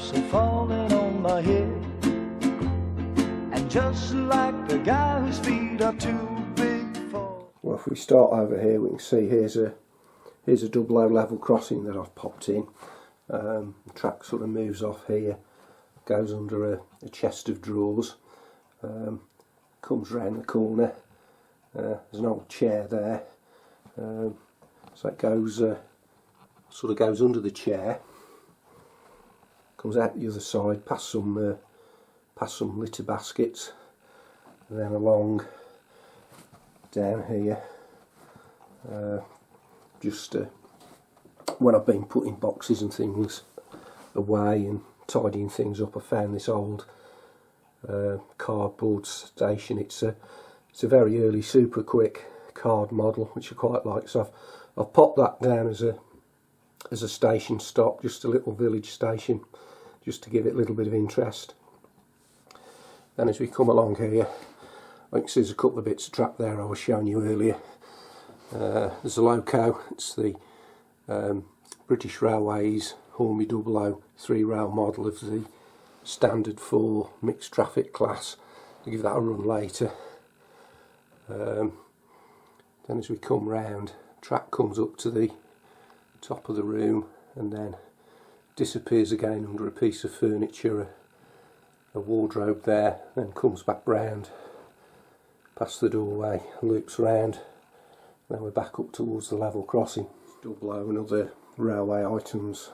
drops are falling on my head. And just like the guy whose feet are too big for... Well, if we start over here, we can see here's a Dublo level crossing that I've popped in. The track sort of moves off here, goes under a chest of drawers, comes round the corner. There's an old chair there, so it goes sort of goes under the chair, comes out the other side, past some litter baskets, and then along down here. Just when I've been putting boxes and things away and tidying things up, I found this old cardboard station. It's a very early super quick card model, which I quite like. So I've popped that down as a station stop, just a little village station, just to give it a little bit of interest. Then as we come along here, I can see there's a couple of bits of track there I was showing you earlier. There's a loco. It's the British Railways Hornby Dublo 3-rail model of the standard 4 mixed traffic class. I'll give that a run later. Then as we come round, track comes up to the top of the room and then disappears again under a piece of furniture, a wardrobe there, then comes back round past the doorway, loops round, then we're back up towards the level crossing. Dublo and other railway items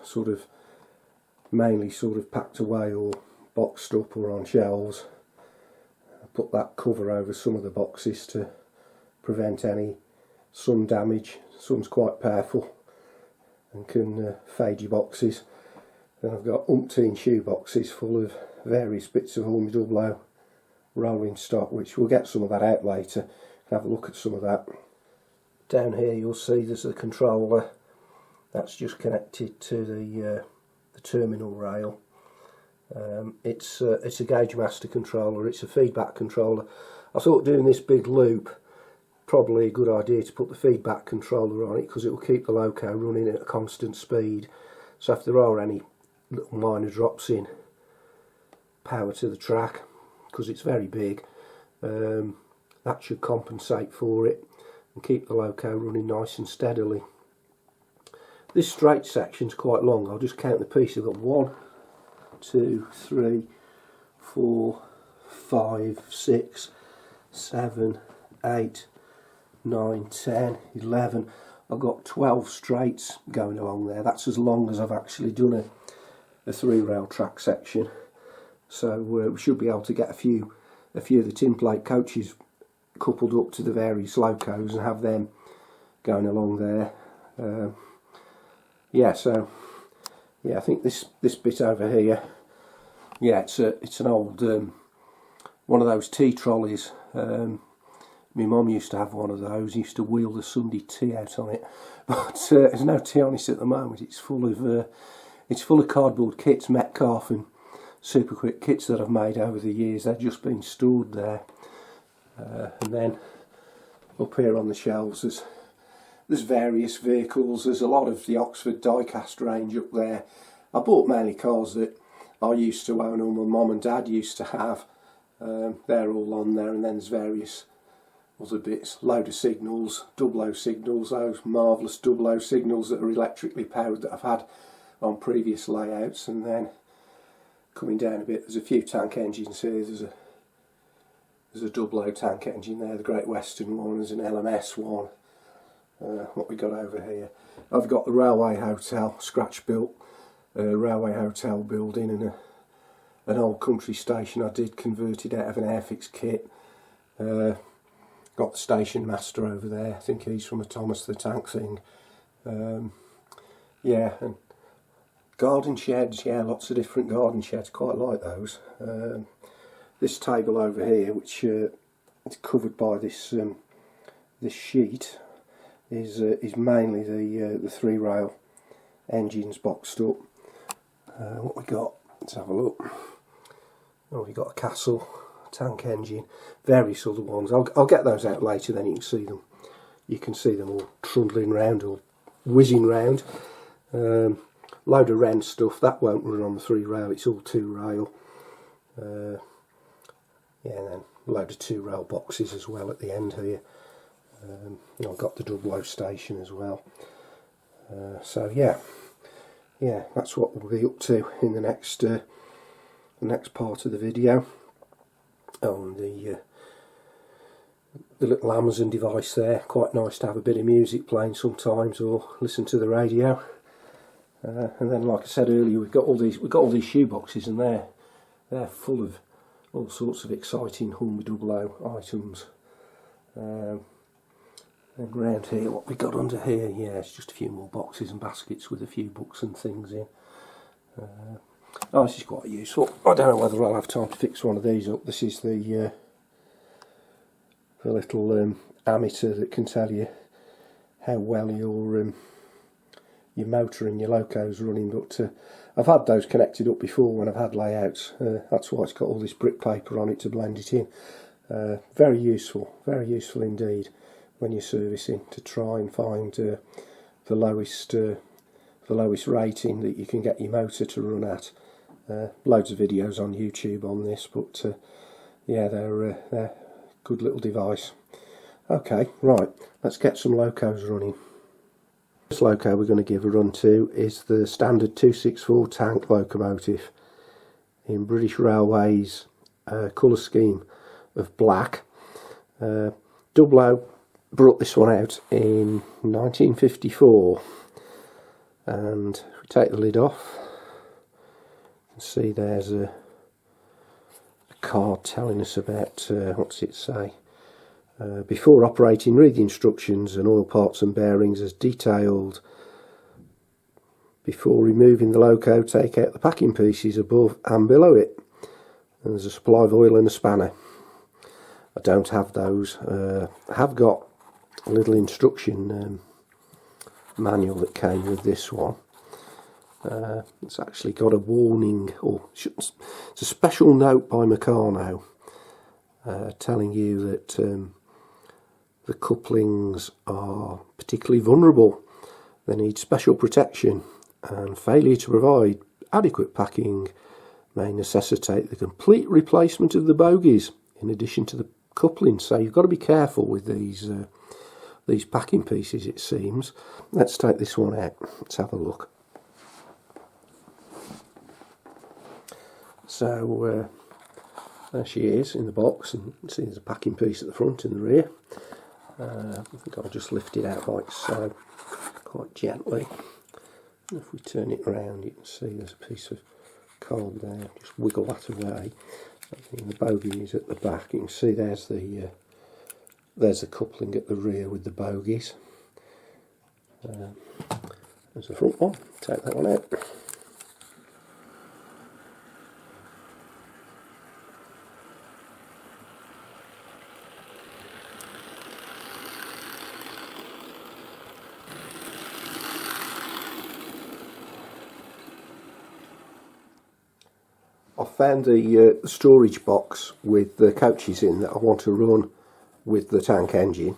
mainly packed away or boxed up or on shelves. I put that cover over some of the boxes to prevent any sun damage. Sun's quite powerful and can fade your boxes. Then I've got umpteen shoe boxes full of various bits of Hornby Dublo rolling stock, which we'll get some of that out later. Have a look at some of that. Down here you'll see there's a controller that's just connected to the terminal rail. It's a gauge master controller. It's a feedback controller. I thought doing this big loop probably a good idea to put the feedback controller on it, because it will keep the loco running at a constant speed. So if there are any little minor drops in power to the track, because it's very big, that should compensate for it and keep the loco running nice and steadily. This straight section's quite long. I'll just count the pieces. I've got 1, 2, 3, 4, 5, 6, 7, 8, 9, 10, 11. I've got 12 straights going along there. That's as long as I've actually done a 3-rail track section. So we should be able to get a few of the tin plate coaches coupled up to the various locos and have them going along there. I think this bit over here, it's an old one of those tea trolleys. My mum used to have one of those. Used to wheel the Sunday tea out on it, but there's no tea on it at the moment. It's full of cardboard kits, Metcalf and super quick kits that I've made over the years. They've just been stored there. And then up here on the shelves there's various vehicles. There's a lot of the Oxford diecast range up there. I bought mainly cars that I used to own or my mum and dad used to have. They're all on there, and then there's various other bits. Load of signals, Dublo signals, those marvellous Dublo signals that are electrically powered that I've had on previous layouts. And then coming down a bit, there's a few tank engines here. There's a Dublo tank engine there, the Great Western one. There's an LMS one. What we got over here? I've got the Railway Hotel, scratch built Railway Hotel building, and an old country station I did, converted out of an Airfix kit. Got the station master over there. I think he's from a Thomas the Tank thing. And garden sheds, lots of different garden sheds, quite like those. This table over here, which is covered by this this sheet, is mainly the 3-rail engines boxed up. What we got? Let's have a look. Oh, we got a Castle tank engine, various other ones. I'll get those out later. Then you can see them. You can see them all trundling round or whizzing round. load of Wren stuff. That won't run on the 3-rail, it's all 2-rail. Yeah, and then a load of 2-rail boxes as well at the end here. I've got the Dublo station as well. So yeah, that's what we'll be up to in the next part of the video. On the little Amazon device there, quite nice to have a bit of music playing sometimes, or listen to the radio. And then, like I said earlier, we've got all these shoe boxes, and they're full of all sorts of exciting Hornby Dublo items. And round here, what we got under here, yeah, it's just a few more boxes and baskets with a few books and things in. Oh, this is quite useful. I don't know whether I'll have time to fix one of these up. This is the little ammeter that can tell you how well your motor and your loco's running. But I've had those connected up before when I've had layouts. That's why it's got all this brick paper on it to blend it in. Very useful indeed when you're servicing, to try and find the lowest rating that you can get your motor to run at. Loads of videos on YouTube on this, but yeah, they're a good little device. Okay, right, let's get some locos running. The first loco we're going to give a run to is the standard 264 tank locomotive in British Railways colour scheme of black. Dublo brought this one out in 1954, and if we take the lid off, you can see there's a card telling us about, what's it say? Before operating, read the instructions and oil parts and bearings as detailed. Before removing the loco, take out the packing pieces above and below it. And there's a supply of oil and a spanner. I don't have those. I have got a little instruction manual that came with this one. It's actually got a warning, or it's a special note by Meccano telling you that the couplings are particularly vulnerable. They need special protection, and failure to provide adequate packing may necessitate the complete replacement of the bogies in addition to the coupling. So you've got to be careful with these packing pieces, it seems. Let's take this one out. Let's have a look. So there she is in the box, and you can see there's a packing piece at the front and the rear. I think I'll just lift it out like so, quite gently. If we turn it around, you can see there's a piece of card there. Just wiggle that away. And the bogie is at the back. You can see there's the coupling at the rear with the bogies. There's the front one. Take that one out. I found the storage box with the coaches in that I want to run with the tank engine.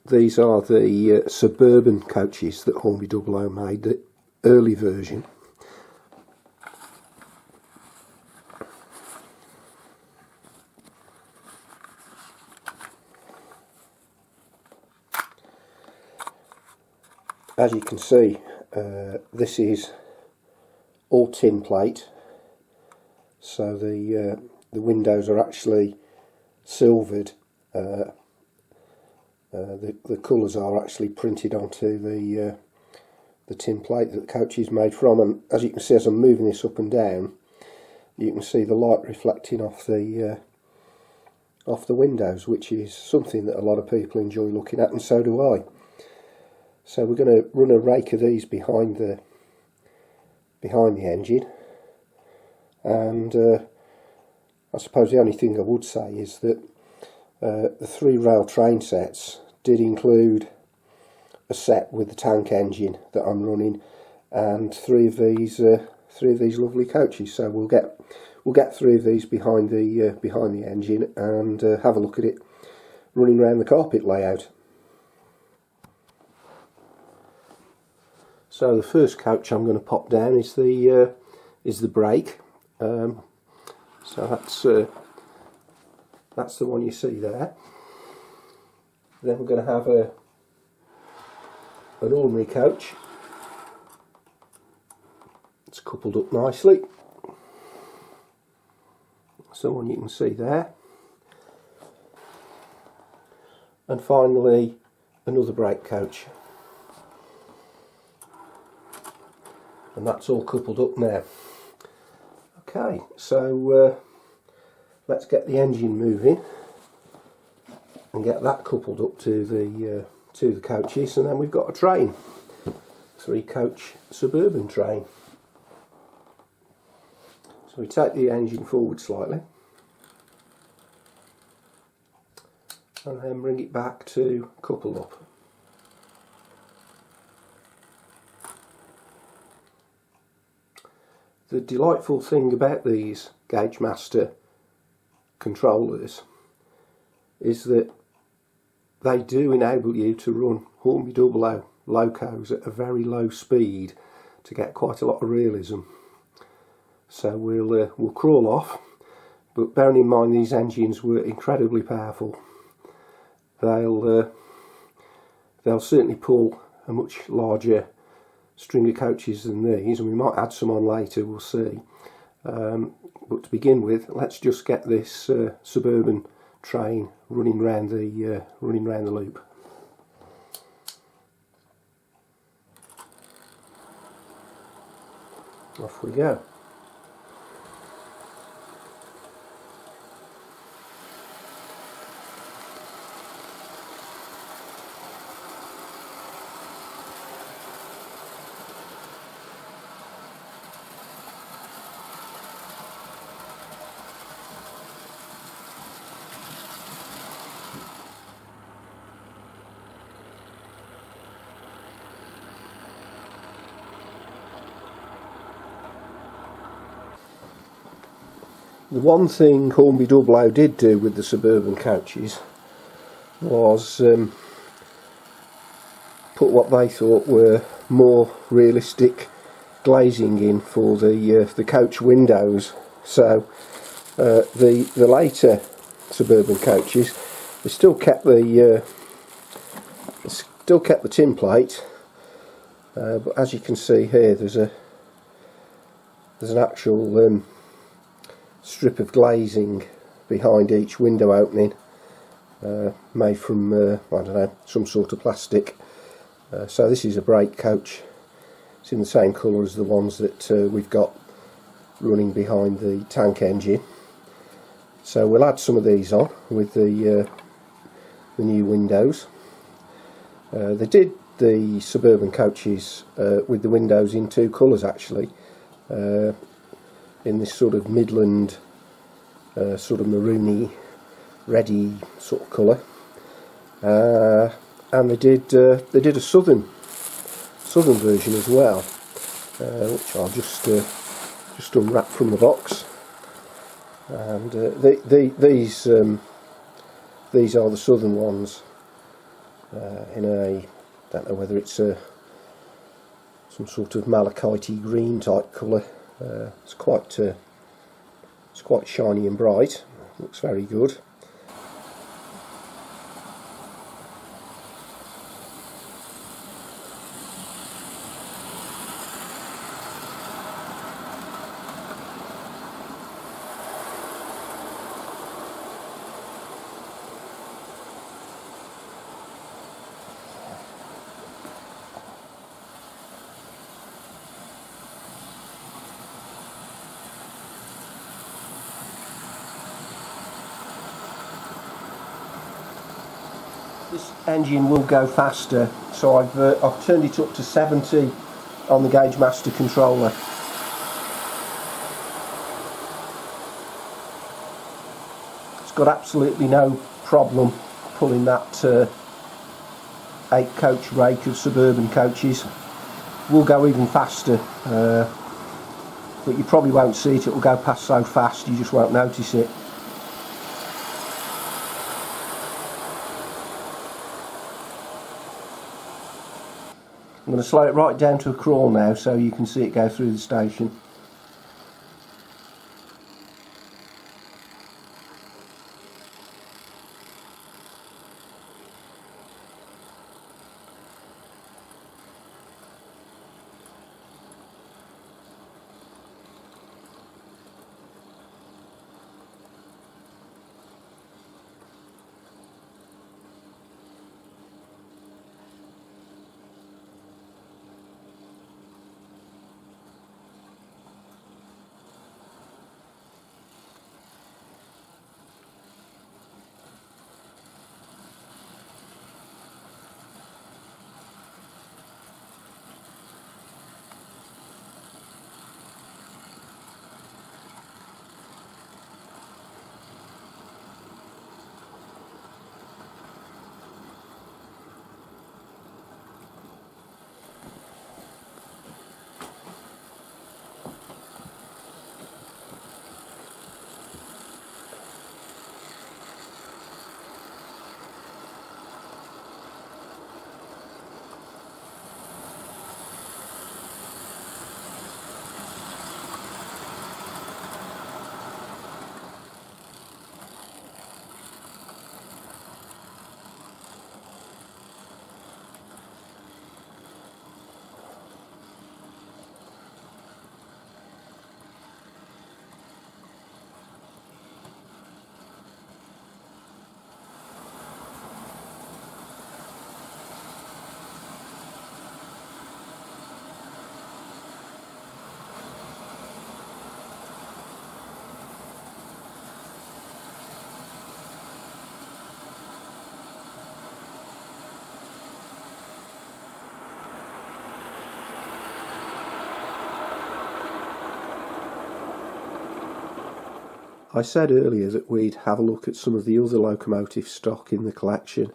These are the suburban coaches that Hornby Dublo made, the early version. As you can see, this is all tin plate, so the windows are actually silvered. The colours are actually printed onto the tin plate that the coach is made from, and as you can see, as I'm moving this up and down, you can see the light reflecting off the windows, which is something that a lot of people enjoy looking at, and so do I. So we're going to run a rake of these behind the engine, and I suppose the only thing I would say is that the 3-rail train sets did include a set with the tank engine that I'm running, and three of these lovely coaches. So we'll get 3 of these behind the engine and have a look at it running around the carpet layout. So the first coach I'm going to pop down is the brake. So that's the one you see there. Then we're going to have an ordinary coach. It's coupled up nicely. That's the one you can see there. And finally another brake coach. And that's all coupled up now. Okay, so let's get the engine moving and get that coupled up to the coaches, and then we've got a train, 3-coach suburban train. So we take the engine forward slightly and then bring it back to couple up. The delightful thing about these Gagemaster controllers is that they do enable you to run Hornby Dublo locos at a very low speed to get quite a lot of realism. So we'll crawl off, but bearing in mind these engines were incredibly powerful, they'll certainly pull a much larger string of coaches than these, and we might add some on later, we'll see. But to begin with, let's just get this suburban train running round the loop. Off we go. The one thing Hornby Dublo did do with the suburban coaches was put what they thought were more realistic glazing in for the coach windows. So the later suburban coaches, they still kept the tin plate, but as you can see here, there's an actual strip of glazing behind each window opening, made from I don't know, some sort of plastic. So this is a brake coach. It's in the same colour as the ones that we've got running behind the tank engine. So we'll add some of these on with the new windows. They did the suburban coaches with the windows in 2 colours actually. In this sort of Midland, sort of maroony, reddy sort of colour, and they did a southern version as well, which I'll just unwrap from the box. And these are the southern ones, in a, don't know whether it's some sort of malachite green type colour. It's quite shiny and bright. Looks very good. This engine will go faster, so I've turned it up to 70 on the Gagemaster controller. It's got absolutely no problem pulling that 8-coach rake of suburban coaches. Will go even faster, but you probably won't see it. It will go past so fast you just won't notice it. I'm going to slow it right down to a crawl now so you can see it go through the station. I said earlier that we'd have a look at some of the other locomotive stock in the collection,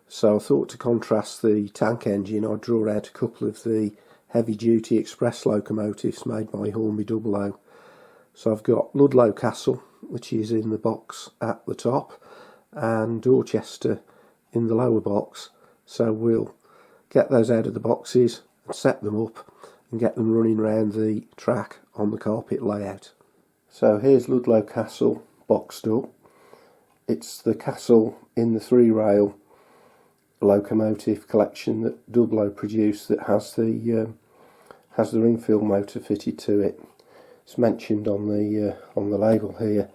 so I thought to contrast the tank engine I'd draw out a couple of the heavy duty express locomotives made by Hornby Dublo. So I've got Ludlow Castle, which is in the box at the top, and Dorchester in the lower box, so we'll get those out of the boxes and set them up and get them running around the track on the carpet layout. So here's Ludlow Castle boxed up. It's the castle in the 3-rail locomotive collection that Dublo produced that has the ring-filled motor fitted to it. It's mentioned on the label here,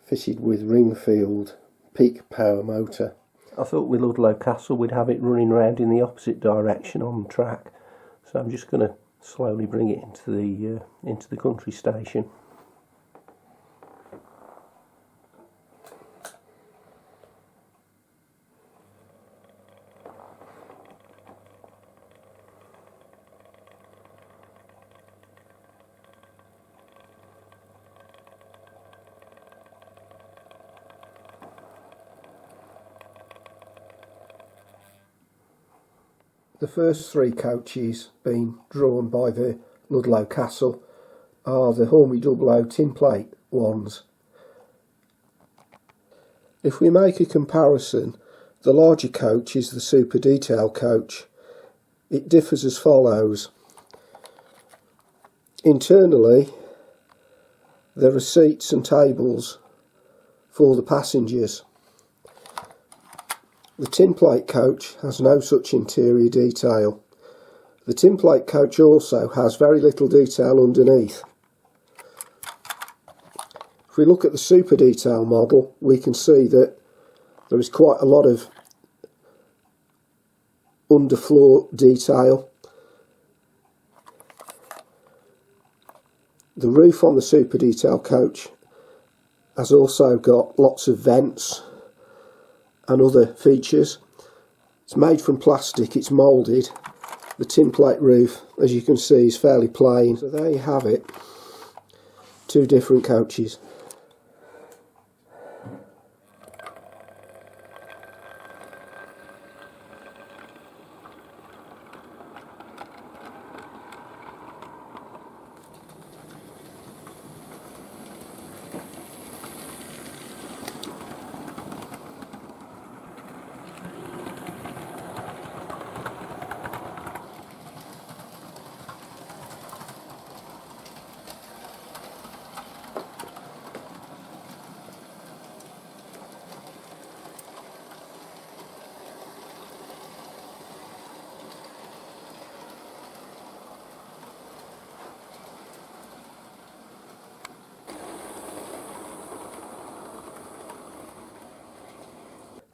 fitted with ring-filled peak power motor. I thought with Ludlow Castle we'd have it running around in the opposite direction on the track, so I'm just going to slowly bring it into the country station. The first 3 coaches being drawn by the Ludlow Castle are the Hornby Dublo tin plate ones. If we make a comparison, the larger coach is the super detail coach. It differs as follows. Internally, there are seats and tables for the passengers. The tin plate coach has no such interior detail. The tin plate coach also has very little detail underneath. If we look at the super detail model, we can see that there is quite a lot of underfloor detail. The roof on the super detail coach has also got lots of vents and other features. It's made from plastic, it's moulded. The tin plate roof, as you can see, is fairly plain. So there you have it, 2 different coaches.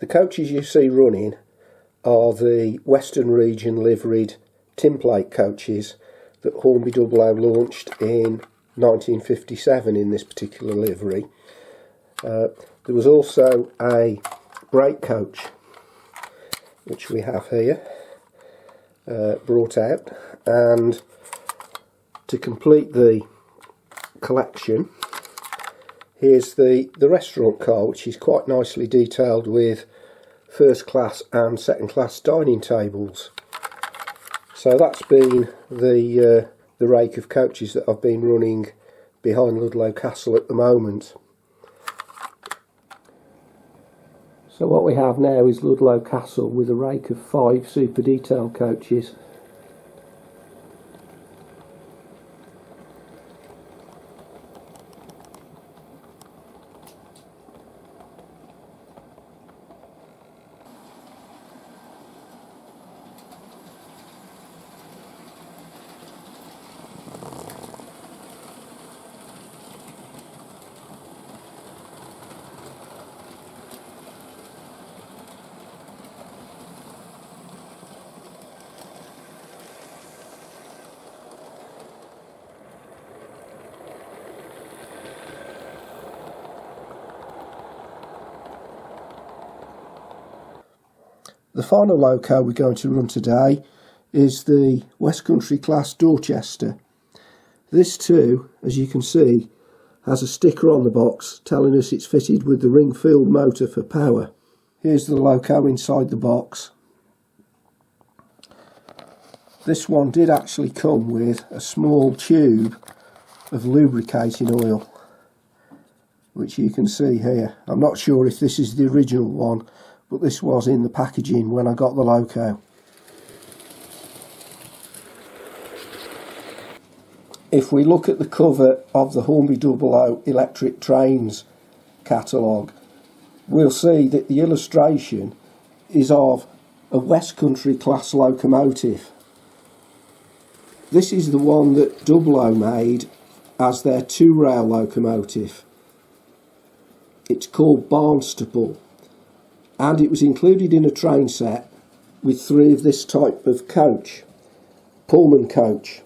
The coaches you see running are the Western Region liveried tinplate coaches that Hornby Dublo launched in 1957 in this particular livery. There was also a brake coach, which we have here, brought out, and to complete the collection, here's the restaurant car, which is quite nicely detailed with first class and second class dining tables. So that's been the rake of coaches that I've been running behind Ludlow Castle at the moment. So what we have now is Ludlow Castle with a rake of 5 super detail coaches. The final loco we're going to run today is the West Country class Dorchester. This too, as you can see, has a sticker on the box telling us it's fitted with the ring-filled motor for power. Here's the loco inside the box. This one did actually come with a small tube of lubricating oil, which you can see here. I'm not sure if this is the original one, but this was in the packaging when I got the loco. If we look at the cover of the Hornby Dublo electric trains catalogue, we'll see that the illustration is of a West Country class locomotive. This is the one that Dublo made as their 2-rail locomotive. It's called Barnstaple, and it was included in a train set with 3 of this type of coach, Pullman coach.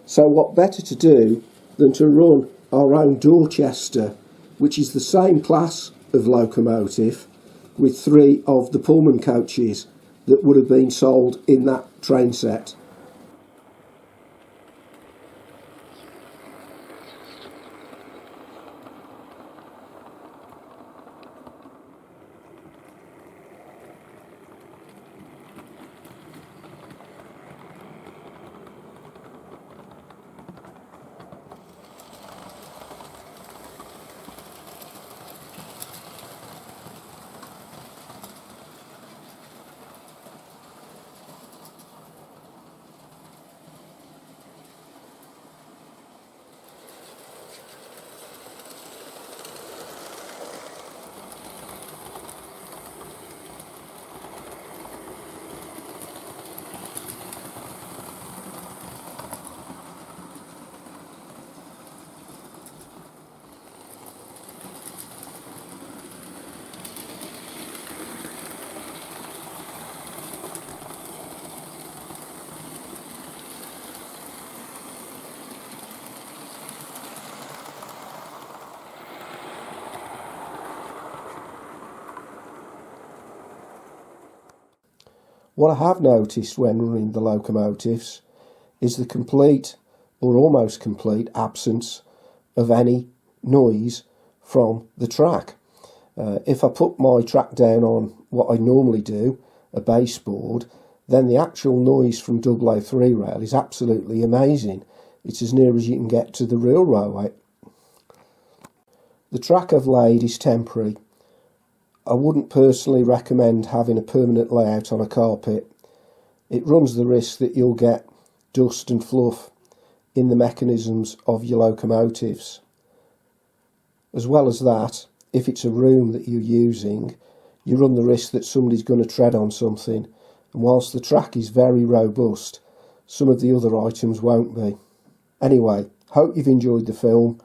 So what better to do than to run our own Dorchester, which is the same class of locomotive, with 3 of the Pullman coaches that would have been sold in that train set. What I have noticed when running the locomotives is the complete or almost complete absence of any noise from the track. If I put my track down on what I normally do, a baseboard, then the actual noise from Dublo 3 rail is absolutely amazing. It's as near as you can get to the real railway. The track I've laid is temporary. I wouldn't personally recommend having a permanent layout on a carpet. It runs the risk that you'll get dust and fluff in the mechanisms of your locomotives. As well as that, if it's a room that you're using, you run the risk that somebody's going to tread on something, and whilst the track is very robust, some of the other items won't be. Anyway, hope you've enjoyed the film.